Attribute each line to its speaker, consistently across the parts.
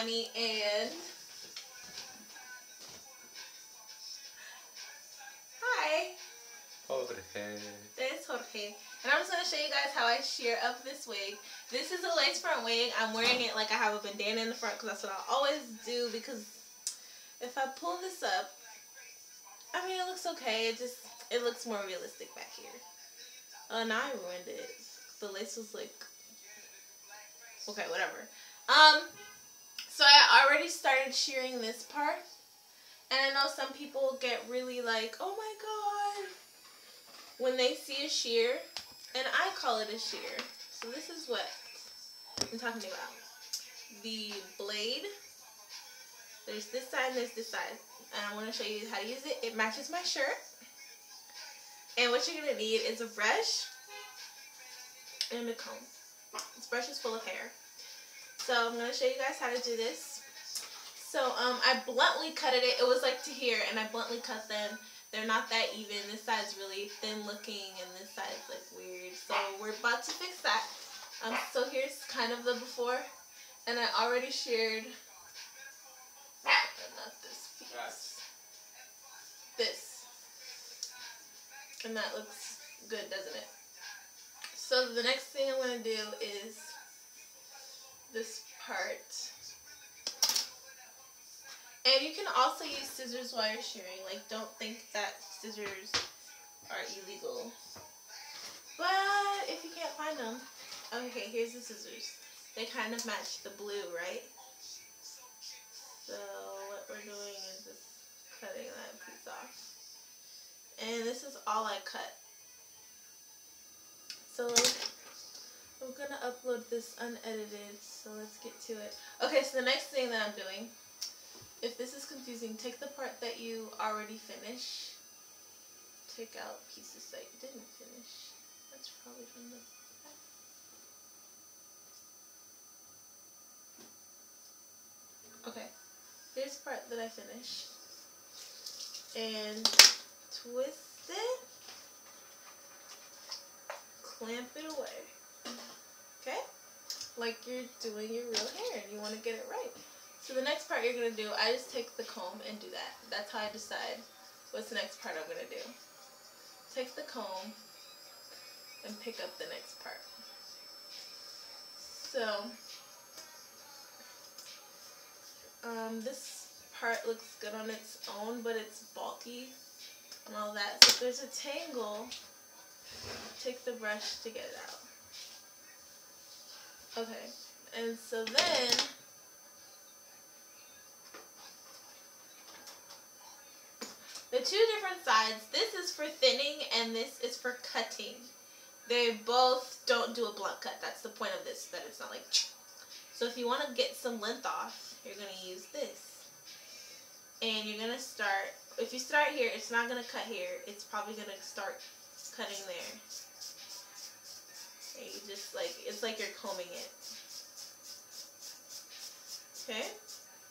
Speaker 1: Imani and hi.
Speaker 2: Jorge.
Speaker 1: There's Jorge. And I'm just going to show you guys how I shear up this wig. This is a lace front wig. I'm wearing it like I have a bandana in the front because that's what I always do, because if I pull this up, I mean, it looks okay. It looks more realistic back here. Oh, now I ruined it. The lace was like, okay, whatever. So I already started shearing this part. And I know some people get really like, oh my god, when they see a shear. And I call it a shear. So this is what I'm talking about. The blade. There's this side and there's this side. And I want to show you how to use it. It matches my shirt. And what you're going to need is a brush and a comb. This brush is full of hair. So I'm going to show you guys how to do this. So I bluntly cutted it. It was like to here, and I bluntly cut them. They're not that even. This side's really thin looking, and this side's like weird. So we're about to fix that. So here's kind of the before. And I already sheared, not this piece, this. And that looks good, doesn't it? So the next thing I'm going to do is this part. And you can also use scissors while you're shearing. Like, don't think that scissors are illegal. But if you can't find them, okay, here's the scissors. They kind of match the blue, right? So what we're doing is just cutting that piece off. And this is all I cut. So I'm going to upload this unedited, so let's get to it. Okay, so the next thing that I'm doing, if this is confusing, take the part that you already finished. Take out pieces that you didn't finish. That's probably from the back. Okay, here's the part that I finished. And twist it. Clamp it away. Okay? Like you're doing your real hair and you want to get it right. So the next part you're going to do, I just take the comb and do that. That's how I decide what's the next part I'm going to do. Take the comb and pick up the next part. So, this part looks good on its own, but it's bulky and all that. So if there's a tangle, take the brush to get it out. Okay, and so then the two different sides, this is for thinning and this is for cutting. They both don't do a blunt cut. That's the point of this, that it's not like. So if you want to get some length off, you're going to use this. And you're going to start, if you start here, it's not going to cut here. It's probably going to start cutting there. And you just like, it's like you're combing it. Okay?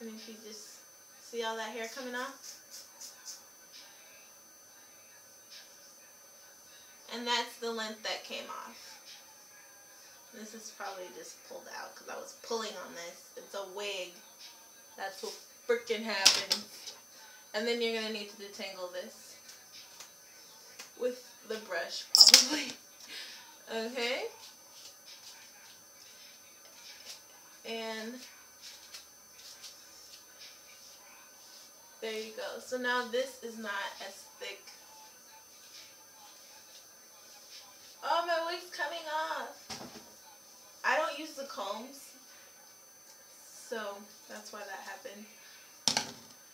Speaker 1: And if you just see all that hair coming off. And that's the length that came off. This is probably just pulled out because I was pulling on this. It's a wig. That's what freaking happened. And then you're going to need to detangle this with the brush, probably. Okay? And there you go. So now this is not as thick. Oh, my wig's coming off. I don't use the combs, so that's why that happened.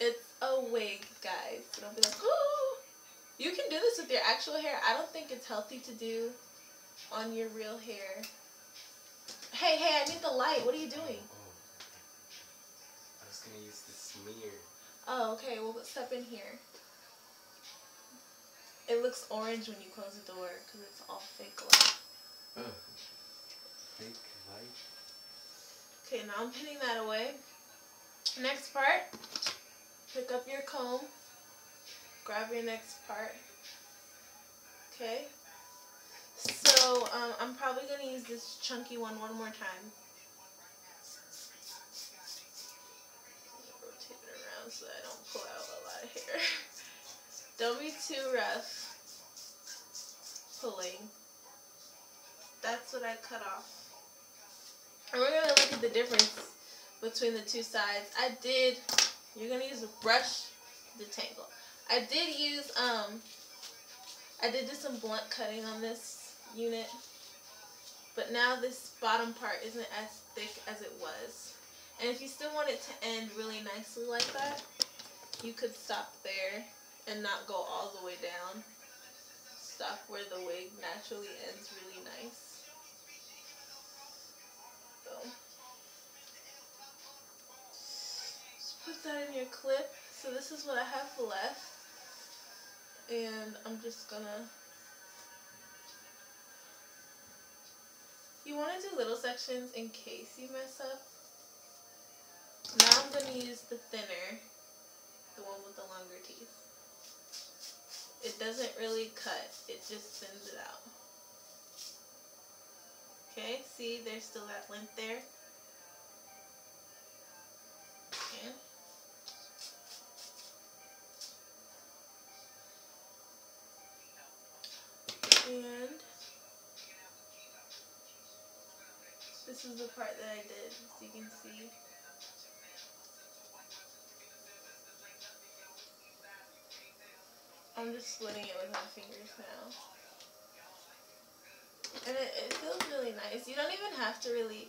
Speaker 1: It's a wig, guys. So don't be like, ooh. You can do this with your actual hair. I don't think it's healthy to do on your real hair. Hey, I need the light. What are you doing?
Speaker 2: Oh. I was going to use the smear.
Speaker 1: Oh, okay. Well, step in here. It looks orange when you close the door because it's all fake light.
Speaker 2: Fake light?
Speaker 1: Okay, now I'm pinning that away. Next part, pick up your comb, grab your next part. Okay? So, I'm probably going to use this chunky one more time. Don't be too rough pulling. That's what I cut off. And we're gonna look at the difference between the two sides. You're gonna use a brush to detangle. I did do some blunt cutting on this unit, but now this bottom part isn't as thick as it was. And if you still want it to end really nicely like that, you could stop there and not go all the way down. Stop where the wig naturally ends really nice. So, just put that in your clip. So this is what I have left. And I'm just gonna... You want to do little sections in case you mess up. Now I'm going to use the thinner, the one with the longer teeth. It doesn't really cut, it just thins it out. Okay, see, there's still that length there. Okay. And this is the part that I did, as you can see. I'm just splitting it with my fingers now. And it feels really nice. You don't even have to really,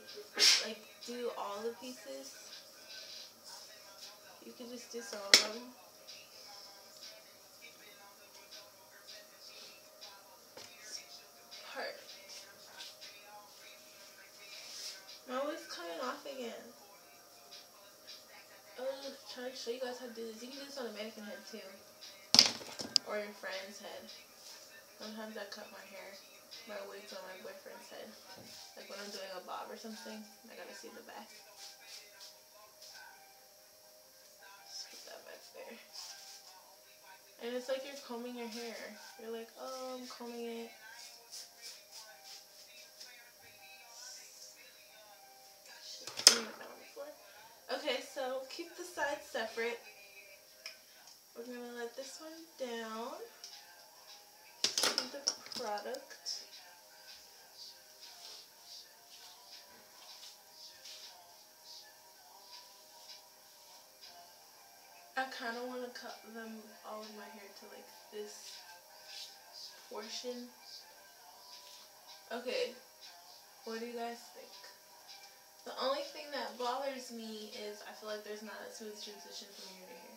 Speaker 1: like, do all the pieces. You can just do some of them. Part. My wig's coming off again. I was trying to show you guys how to do this. You can do this on a mannequin head too. Or your friend's head. Sometimes I cut my hair, my wigs on my boyfriend's head. Like when I'm doing a bob or something, I gotta see the back. Just put that back there. And it's like you're combing your hair. You're like, oh, I'm combing it. Okay, so keep the sides separate. We're gonna let this one down. See the product. I kind of want to cut them all of my hair to like this portion. Okay, what do you guys think? The only thing that bothers me is I feel like there's not a smooth transition from here to here.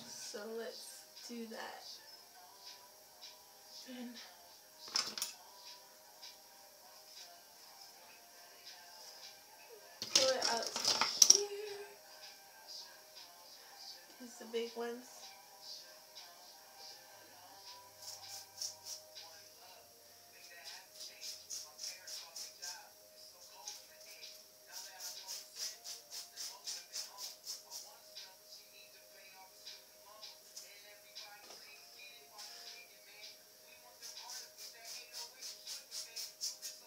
Speaker 1: So let's do that. And pull it out to here. Use the big ones.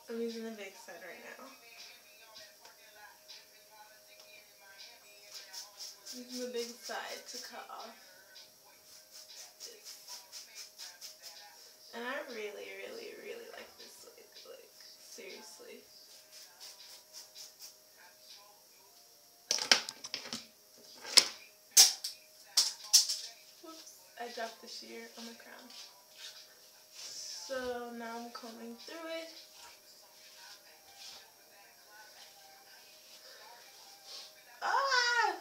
Speaker 1: I'm using the big side right now. Using the big side to cut off this. And I really, really, really like this wig. Like, seriously. Whoops, I dropped the shear on my crown. So now I'm combing through it. Ah!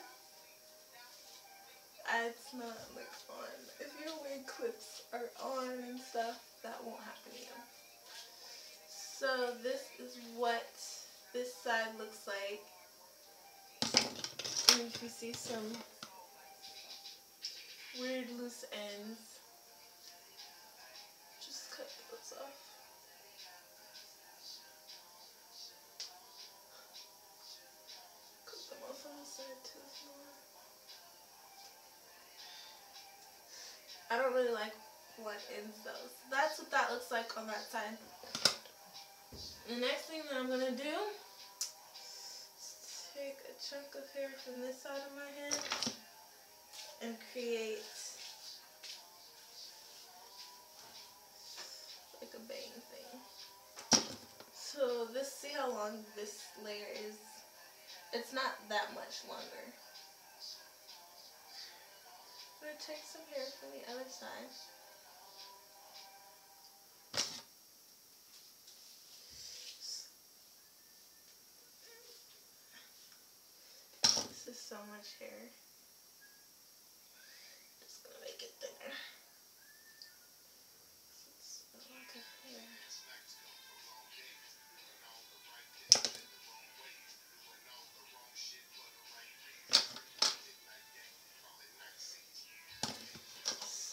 Speaker 1: It's not like on. If your wig clips are on and stuff, that won't happen to you. So this is what this side looks like. And if you see some weird loose ends, just cut those off. Cut them off on the side too if you want. I don't really like blunt ends though. So that's what that looks like on that side. The next thing that I'm going to do is take a chunk of hair from this side of my head and create this, see how long this layer is? It's not that much longer. I'm gonna take some hair from the other side. This is so much hair. Just gonna make it thinner. It's a lot of hair.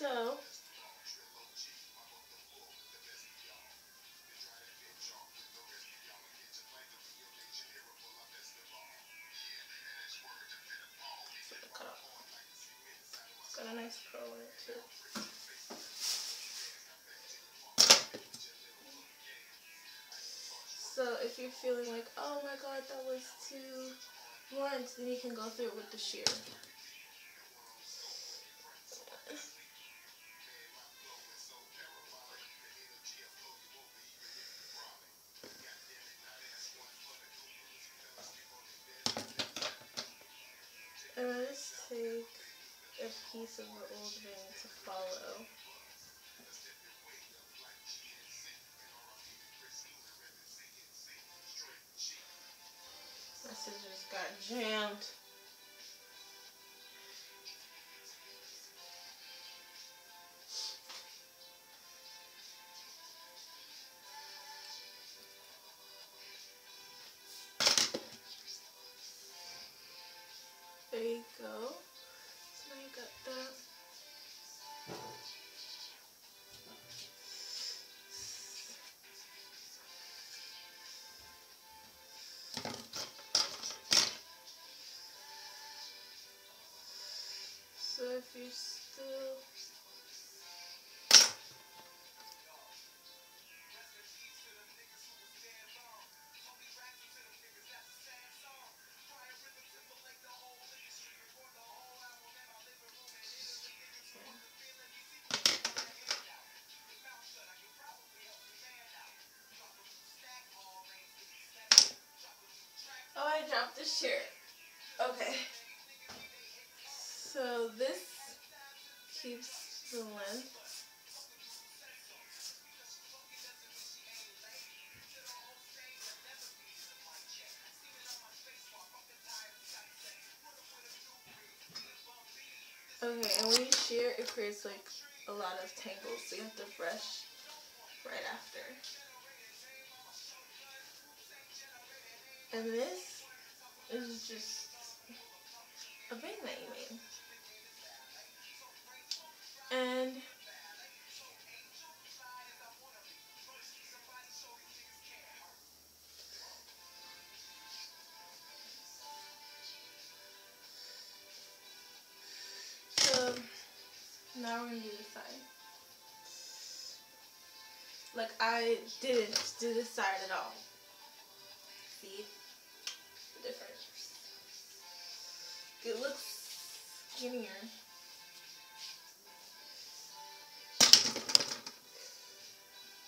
Speaker 1: So cut off. It's got a nice curl in it too. So if you're feeling like, oh my god, that was too blunt, then you can go through it with the shear. And I just take a piece of the old vein to follow. My scissors got jammed. There you go. So now you got that. So if you still oh, I dropped the shirt. Okay. So this keeps the length. Okay, and when you shear, it creates like a lot of tangles, so you have to brush right after. And this is just a bang that you made. And so now we're gonna do this side. Like I didn't do this side at all. See the difference? It looks skinnier.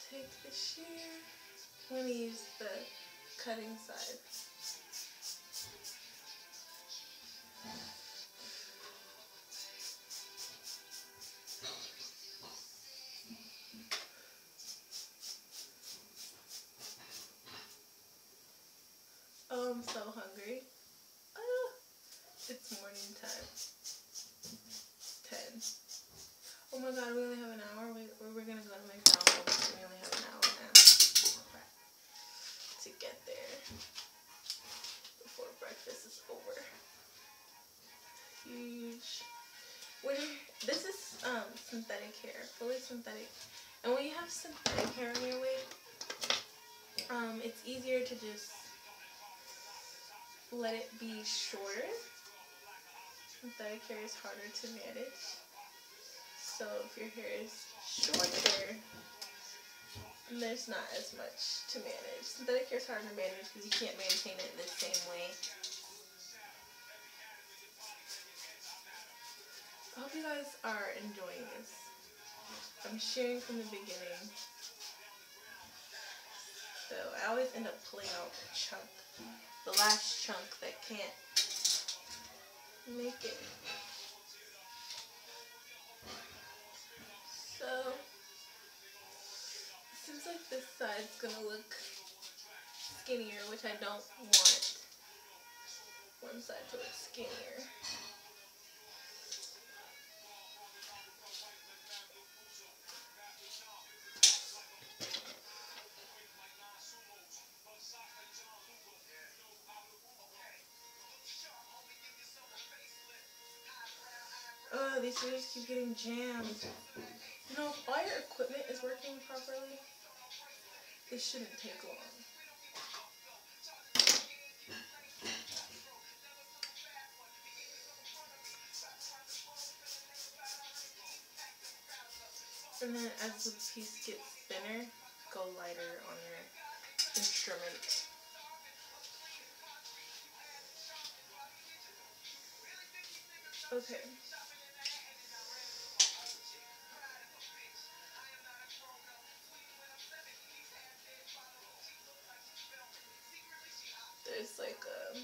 Speaker 1: Take the shear. I'm gonna use the cutting side. Oh, I'm so hungry. It's morning time. 10. Oh my god, we only have an hour. We're gonna go to McDonald's. We only have an hour now to get there before breakfast is over. Huge. This is synthetic hair, fully synthetic. And when you have synthetic hair on your wig, it's easier to just let it be shorter. Synthetic hair is harder to manage. So if your hair is shorter, there's not as much to manage. Synthetic hair is harder to manage because you can't maintain it the same way. I hope you guys are enjoying this. I'm sharing from the beginning. So I always end up pulling out a chunk. The last chunk that can't make it. So, it seems like this side's gonna look skinnier, which I don't want one side to look skinnier. Oh, these scissors keep getting jammed. You know, if all your equipment is working properly, this shouldn't take long. And then as the piece gets thinner, go lighter on your instrument. Okay. There's like a...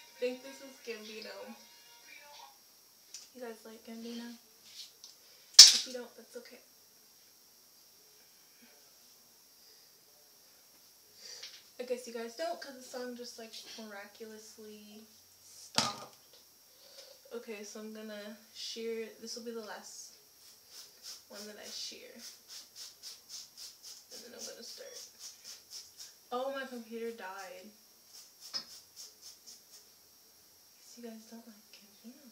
Speaker 1: I think this is Gambino. You guys like Gambino? If you don't, that's okay. I guess you guys don't, because the song just like miraculously stopped. Okay, so I'm gonna shear. This will be the last one that I shear. And then I'm gonna start. Oh, my computer died. You guys don't like Gambino.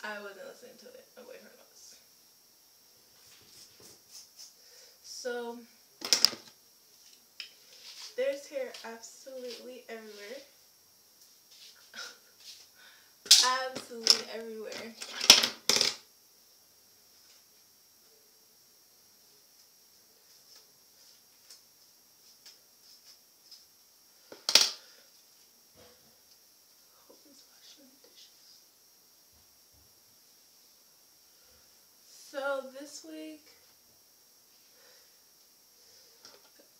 Speaker 1: I wasn't listening to it. Away from us. So there's hair absolutely everywhere. Absolutely everywhere. So this week,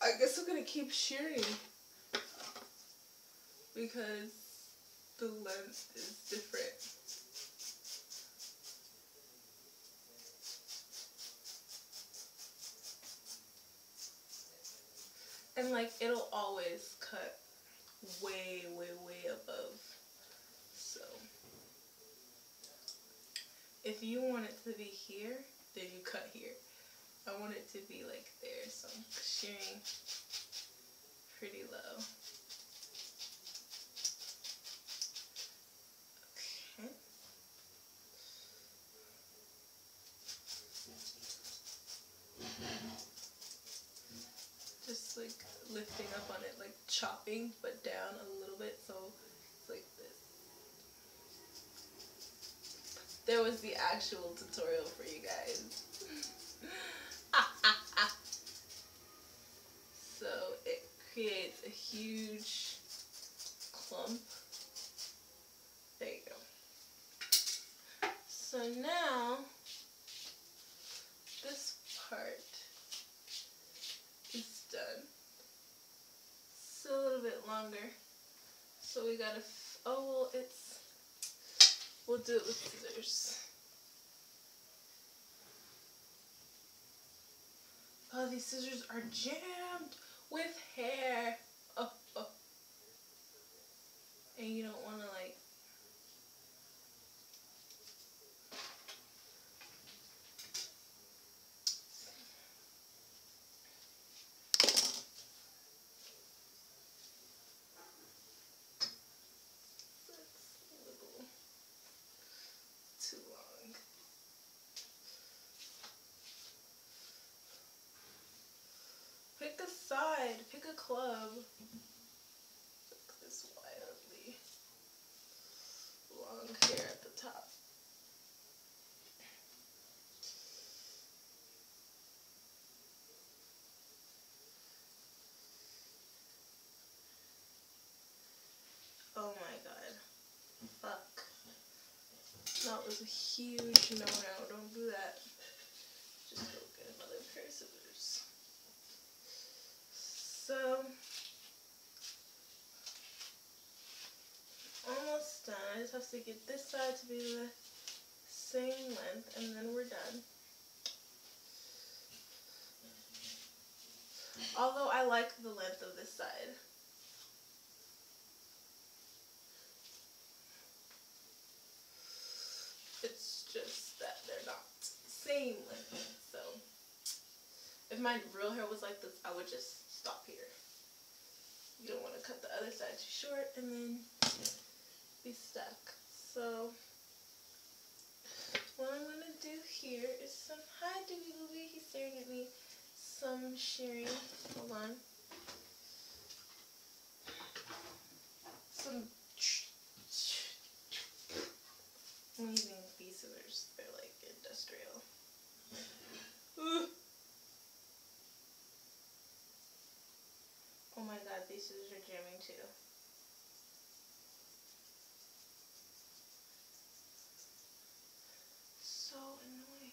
Speaker 1: I guess I'm gonna keep shearing because the length is different. And like it'll always cut way, way, way above. So if you want it to be here, then you cut here. I want it to be like there, so I'm shearing pretty low. Okay. Just like lifting up on it, like chopping, but down a little bit, so it's like this. There was the actual tutorial for you guys. So it creates a huge clump. There you go. So now this part is done. Still a little bit longer. So we gotta, oh well, we'll do it with scissors. Oh, these scissors are jammed with hair. Oh, oh. And you don't want to like... That's a little too long. Pick a side, pick a club. Pick this wildly long hair at the top. knot was a huge no-no. Don't do that. Just go get another pair of scissors. So, almost done. I just have to get this side to be the same length, and then we're done. Although I like the length of this side. It's just that they're not the same length. So, if my real hair was like this, I would just stop here. You don't want to cut the other side too short and then be stuck. So, what I'm going to do here is some, hi Doobie Doobie, he's staring at me, some shearing, hold on, some, I'm using these scissors, they're like industrial. Ooh. Oh my god, these scissors are jamming too. So annoying.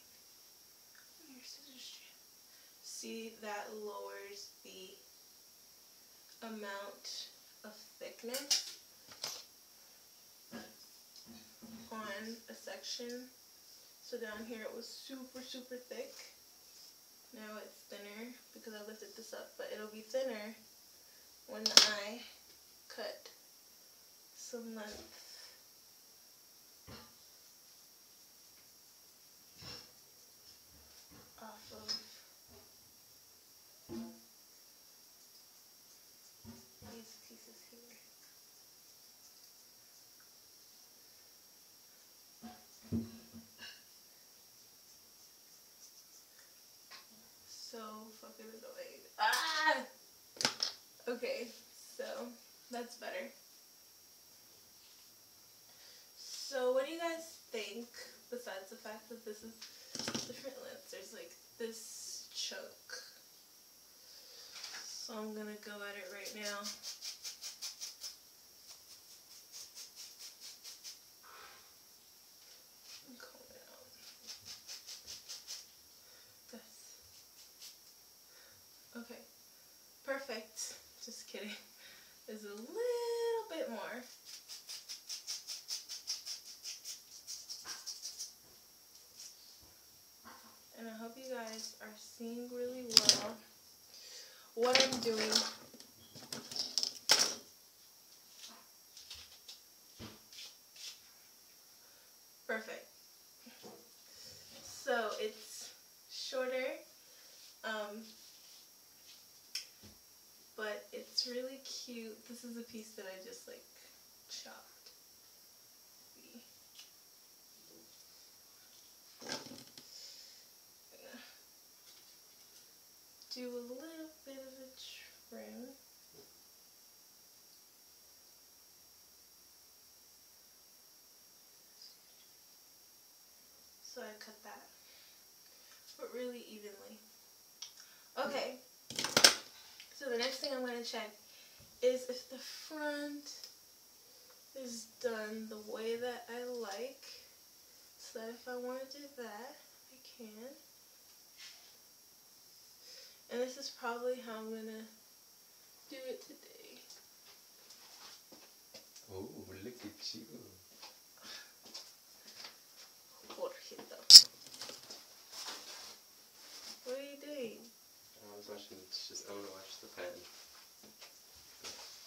Speaker 1: Your scissors jam. See, that lowers the amount of thickness on a section. So down here it was super, super thick. Now it's thinner because I lifted this up, but it'll be thinner when I cut some length. Off of these pieces here. So fucking annoying. Ah! Okay, so that's better. So what do you guys think, besides the fact that this is different lengths? There's like this chunk. So I'm gonna go at it right now. And comb it out. This. Okay. Perfect. Just kidding. There's a little bit more. And I hope you guys are seeing really well what I'm doing. Perfect. So it's shorter, but it's really cute. This is a piece that I just like chopped. Do a little bit of a trim. So I cut that, but really evenly. Okay, so the next thing I'm going to check is if the front is done the way that I like, so that if I want to do that, I can. And this is probably how I'm going to do it today.
Speaker 2: Oh, look at you.
Speaker 1: What are you doing?
Speaker 2: I was watching, I want to watch the pen.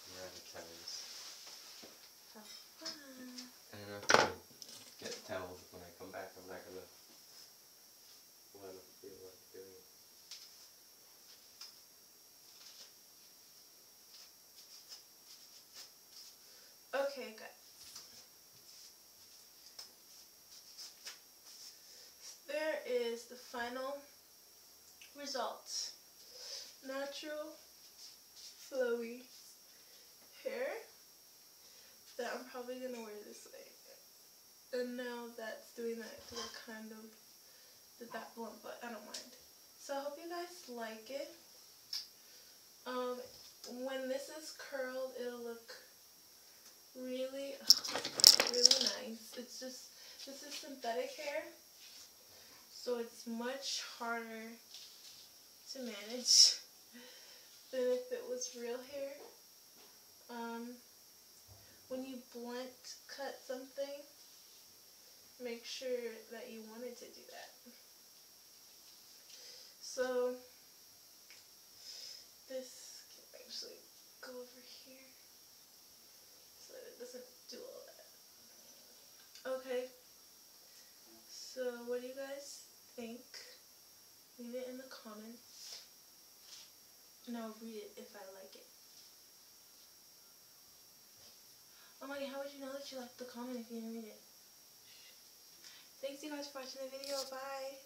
Speaker 2: We're out of towels.
Speaker 1: Have fun.
Speaker 2: I don't know if I get towels when I come back. I'm not going to want to feel like doing it.
Speaker 1: Okay, good. There is the final result. Natural, flowy hair that I'm probably going to wear this way. And now that's doing that because I kind of did that blunt, but I don't mind. So I hope you guys like it. When this is curled, it'll look really, really nice. It's just, This is synthetic hair, so it's much harder to manage than if it was real hair. When you blunt cut something, make sure that you wanted to do that. So this can actually go over here so that it doesn't do all that. Okay, so what do you guys think? Leave it in the comments and I'll read it if I like it. Oh my god, how would you know that you liked the comment if you didn't read it? Thanks you guys for watching the video. Bye.